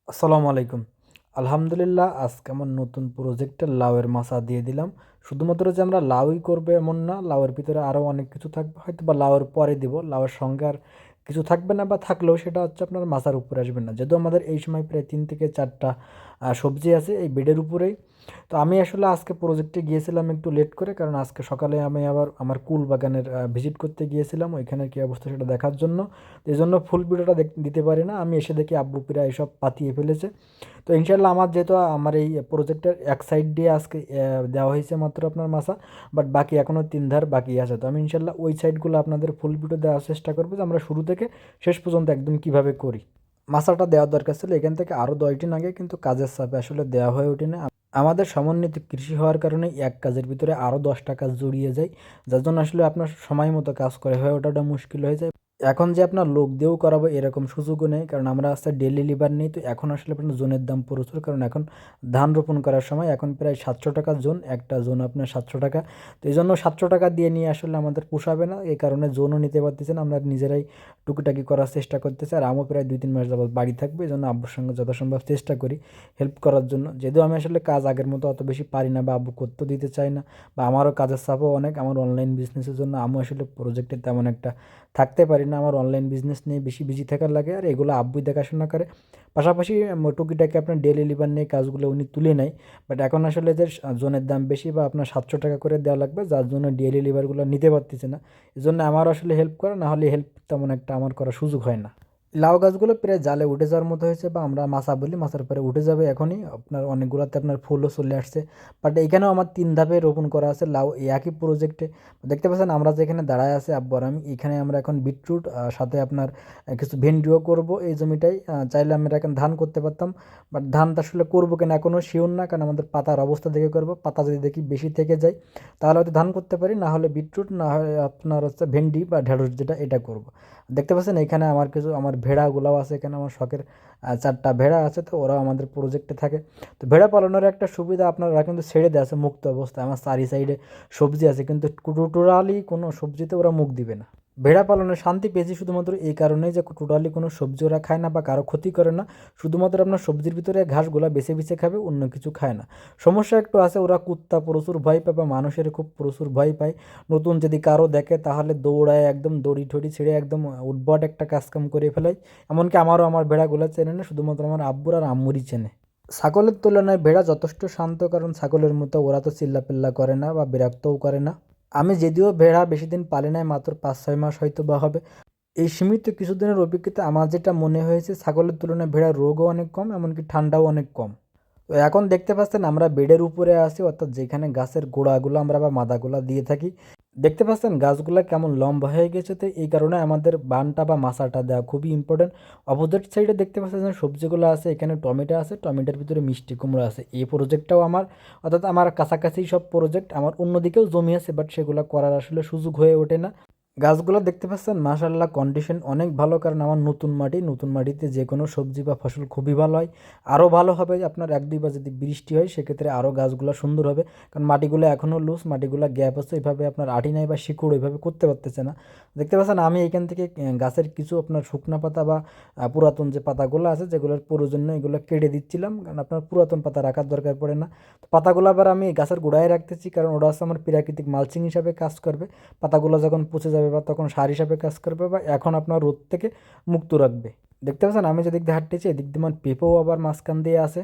আসসালামু আলাইকুম। আলহামদুলিল্লাহ আজকে আমার নতুন প্রজেক্টে লাউয়ের মাচা দিয়ে দিলাম। শুধুমাত্র যে আমরা লাউই করবো এমন না, লাউয়ের ভিতরে আরও অনেক কিছু থাকবে, হয়তো বা লাউয়ের পরে দিব, লাউয়ের সঙ্গে আর কিছু থাকবে না, বা থাকলেও সেটা হচ্ছে আপনার মাচার উপরে আসবে না। যেহেতু আমাদের এই সময় প্রায় 3 থেকে 4টা সবজি আছে এই বেডের উপরেই। তো আমি আসলে আজকে প্রজেক্টে গিয়েছিলাম একটু লেট করে, কারণ আজকে সকালে আমি আবার আমার কুল বাগানের ভিজিট করতে গিয়েছিলাম, ওইখানে কী অবস্থা সেটা দেখার জন্য। তো এই জন্য ফুল ভিডিওটা দিতে পারি না। আমি এসে দেখি আব্বু প্রায় এসব পাতিয়ে ফেলেছে। তো ইনশাল্লাহ আমার যেহেতু আমার এই প্রজেক্টের এক সাইড দিয়ে আজকে দেওয়া হয়েছে মাত্র আপনার মাসা, বাট বাকি এখনও 3 ধার বাকি আছে। তো আমি ইনশাল্লাহ ওই সাইডগুলো আপনাদের ফুল ভিডিও দেওয়ার চেষ্টা করবো, যে আমরা শুরু থেকে শেষ পর্যন্ত একদম কিভাবে করি। মাসাটা দেওয়ার দরকার ছিল এখান থেকে আরও 10 দিন আগে, কিন্তু কাজের চাপে আসলে দেওয়া হয়ে ওঠেনি। আমাদের সমন্বিত কৃষি হওয়ার কারণে এক কাজের ভিতরে আরও 10টা কাজ জড়িয়ে যায়, যার জন্য আসলে আপনার সময় মতো কাজ করে হয়ে ওঠাটা মুশকিল হয়ে যায়। এখন যে আপনার লোক দিয়েও করাবো এরকম সুযোগও নেই, কারণ আমরা আজকে ডেলি লিভার নেই। তো এখন আসলে আপনার জোনের দাম প্রচুর, কারণ এখন ধান রোপণ করার সময় এখন প্রায় 700 টাকা জোন, একটা জোন আপনার 700 টাকা। তো এই জন্য 700 টাকা দিয়ে নিয়ে আসলে আমাদের পোষাবে না, এই কারণে জোনও নিতে পারতেছে না। আমরা নিজেরাই টুকিটাকি করার চেষ্টা করতেছি, আর আমিও প্রায় 2-3 মাস যাবত বাড়ি থাকবে, এই জন্য আব্বুর সঙ্গে যথাসম্ভব চেষ্টা করি হেল্প করার জন্য। যদিও আমি আসলে কাজ আগের মতো অত বেশি পারি না, বা আব্বু করতেও দিতে চাই না, বা আমারও কাজের চাপও অনেক। আমার অনলাইন বিজনেসের জন্য আমি আসলে প্রজেক্টে তেমন একটা থাকতে পারি না, আমার অনলাইন বিজনেস নিয়ে বেশি বিজি থাকার লাগে, আর এগুলো আব্বুই দেখাশোনা করে। পাশাপাশি টুকিটাকি আপনার ডেলি লিভার নিয়ে কাজগুলো উনি তুলে নেয়। বাট এখন আসলে যে জোনের দাম বেশি, বা আপনার 700 টাকা করে দেওয়া লাগবে, যার জন্য ডেলি লিভারগুলো নিতে পারতেছে না। এই জন্য আমার আসলে হেল্প করে, না হলে হেল্প তেমন একটা আমার করার সুযোগ হয় না। লাউ গাছগুলো প্রায় জালে উঠে যাওয়ার মতো হয়েছে, বা আমরা মাছা বলি, মাছার পরে উঠে যাবে এখনই। আপনার অনেকগুলোতে আপনার ফুলও চলে আসছে। বাট এখানেও আমার 3 ধাপে রোপণ করা আছে লাউ এই একই প্রজেক্টে। দেখতে পাচ্ছেন আমরা যেখানে দাঁড়ায় আছি আব্বু আর আমি, এখানে আমরা এখন বিটরুট সাথে আপনার কিছু ভেন্ডিও করব এই জমিটাই। চাইলে আমরা এখন ধান করতে পারতাম, বাট ধানটা আসলে করবো কিনা এখনও শিওর না, কারণ আমাদের পাতার অবস্থা দেখে করবো। পাতা যদি দেখি বেশি থেকে যায় তাহলে হয়তো ধান করতে পারি, না হলে বিটরুট, না হয় আপনার হচ্ছে ভেন্ডি বা ঢেঁড়স, যেটা এটা করব। দেখতে পাচ্ছেন এখানে আমার কিছু আমার ভেড়াগুলাও আছে, এখানে আমার শখের 4টা ভেড়া আছে, তো ওরাও আমাদের প্রজেক্টে থাকে। তো ভেড়া পালনের একটা সুবিধা, আপনারা কিন্তু ছেড়ে দেওয়া আছে মুক্ত অবস্থায়। আমার চারি সাইডে সবজি আছে, কিন্তু টোটালি কোনো সবজিতে ওরা মুখ দিবে না। ভেড়া পালনে শান্তি পেয়েছি শুধুমাত্র এই কারণেই যে টোটালি কোনো সবজি ওরা খায় না বা কারো ক্ষতি করে না। শুধুমাত্র আপনার সবজির ভিতরে ঘাসগুলা বেছে বেছে খাবে, অন্য কিছু খায় না। সমস্যা একটু আছে, ওরা কুত্তা প্রচুর ভয় পায়, বা মানুষের খুব প্রচুর ভয় পায়। নতুন যদি কারো দেখে তাহলে দৌড়ায়, একদম দড়ি ঠড়ি ছেড়ে একদম উদ্ভট একটা কাজকাম করে ফেলায়। এমনকি আমারও আমার ভেড়াগুলো চেনে না, শুধুমাত্র আমার আব্বুর আর আম্মুরই চেনে। ছাগলের তুলনায় ভেড়া যথেষ্ট শান্ত, কারণ ছাগলের মতো ওরা তো চিল্লাপিল্লা করে না বা বিরক্তও করে না। আমি যদিও ভেড়া বেশি দিন পালি নাই, মাত্র 5-6 মাস হয়তো বা হবে। এই সীমিত কিছুদিনের অভিজ্ঞতা আমার যেটা মনে হয়েছে, ছাগলের তুলনায় ভেড়ার রোগও অনেক কম, এমনকি ঠান্ডাও অনেক কম। তো এখন দেখতে পাচ্ছেন আমরা বেডের উপরে আছি, অর্থাৎ যেখানে গাছের গোড়াগুলো আমরা বা মাদাগুলো দিয়ে থাকি। দেখতে পাচ্ছেন গাছগুলো কেমন লম্বা হয়ে গেছে, তো এই কারণে আমাদের বানটা বা মাচাটা দেওয়া খুবই ইম্পর্টেন্ট। অপোজিট সাইডে দেখতে পাচ্ছেন যে সবজিগুলো আছে, এখানে টমেটো আছে, টমেটোর ভিতরে মিষ্টি কুমড়ো আছে। এই প্রজেক্টটাও আমার, অর্থাৎ আমার কাছাকাছি সব প্রজেক্ট আমার অন্যদিকেও জমি আছে, বাট সেগুলো করার আসলে সুযোগ হয়ে ওঠে না। গাছগুলো দেখতে পাচ্ছেন মাশাআল্লাহ কন্ডিশন অনেক ভালো, কারণ আমার নতুন মাটি, নতুন মাটিতে যে কোনো সবজি বা ফসল খুবই ভালো হয়। আরও ভালো হবে আপনার 1-2 বার যদি বৃষ্টি হয়, সেক্ষেত্রে আরও গাছগুলো সুন্দর হবে, কারণ মাটিগুলো এখনও লুজ, মাটিগুলো গ্যাপ আছে, এভাবে আপনার আটি নাই বা শিকড় এভাবে করতে পারতেছে না। দেখতে পাচ্ছেন আমি এখান থেকে গাছের কিছু আপনার শুকনা পাতা বা পুরাতন যে পাতাগুলো আছে যেগুলোর প্রয়োজন নেই এগুলো কেটে দিচ্ছিলাম, কারণ আপনার পুরাতন পাতা রাখার দরকার পড়ে না। তো পাতাগুলো আবার আমি গাছের গোড়ায় রাখতেছি, কারণ ওটা হচ্ছে আমার প্রাকৃতিক মালচিং হিসাবে কাজ করবে। পাতাগুলো যখন পচে যাবে বা তখন সার হিসাবে কাজ করবে, বা এখন আপনার রোদ থেকে মুক্ত রাখবে। দেখতে পাচ্ছেন আমি যেদিক দিয়ে হাঁটতেছি এদিক দিয়ে আমার পেঁপেও আবার মাঝখান দিয়ে আছে।